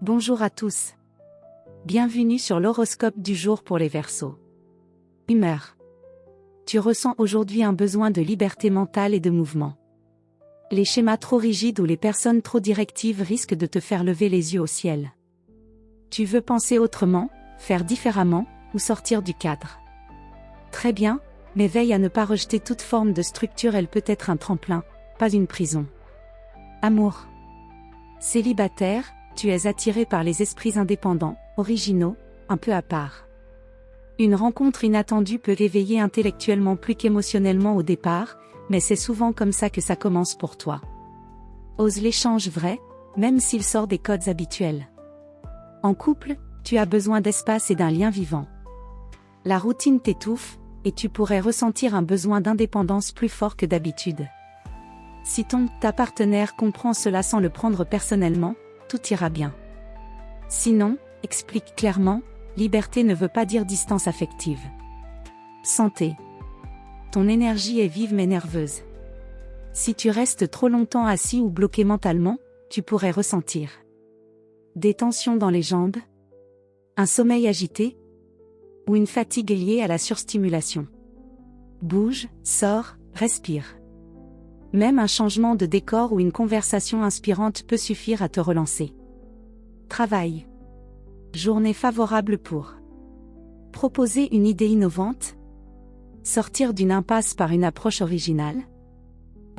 Bonjour à tous. Bienvenue sur l'horoscope du jour pour les Verseaux. Humeur. Tu ressens aujourd'hui un besoin de liberté mentale et de mouvement. Les schémas trop rigides ou les personnes trop directives risquent de te faire lever les yeux au ciel. Tu veux penser autrement, faire différemment, ou sortir du cadre. Très bien, mais veille à ne pas rejeter toute forme de structure, elle peut être un tremplin, pas une prison. Amour. Célibataire, tu es attiré par les esprits indépendants, originaux, un peu à part. Une rencontre inattendue peut réveiller intellectuellement plus qu'émotionnellement au départ, mais c'est souvent comme ça que ça commence pour toi. Ose l'échange vrai, même s'il sort des codes habituels. En couple, tu as besoin d'espace et d'un lien vivant. La routine t'étouffe, et tu pourrais ressentir un besoin d'indépendance plus fort que d'habitude. Si ta partenaire comprend cela sans le prendre personnellement, tout ira bien. Sinon, explique clairement, liberté ne veut pas dire distance affective. Santé. Ton énergie est vive mais nerveuse. Si tu restes trop longtemps assis ou bloqué mentalement, tu pourrais ressentir des tensions dans les jambes, un sommeil agité, ou une fatigue liée à la surstimulation. Bouge, sors, respire. Même un changement de décor ou une conversation inspirante peut suffire à te relancer. Travail. Journée favorable pour proposer une idée innovante, sortir d'une impasse par une approche originale,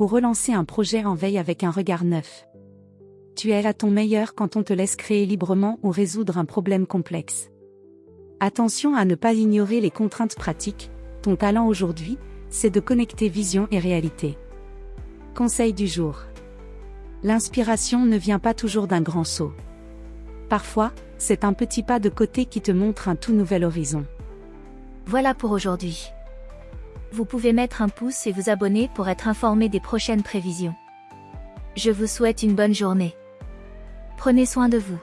ou relancer un projet en veille avec un regard neuf. Tu es à ton meilleur quand on te laisse créer librement ou résoudre un problème complexe. Attention à ne pas ignorer les contraintes pratiques, ton talent aujourd'hui, c'est de connecter vision et réalité. Conseil du jour. L'inspiration ne vient pas toujours d'un grand saut. Parfois, c'est un petit pas de côté qui te montre un tout nouvel horizon. Voilà pour aujourd'hui. Vous pouvez mettre un pouce et vous abonner pour être informé des prochaines prévisions. Je vous souhaite une bonne journée. Prenez soin de vous.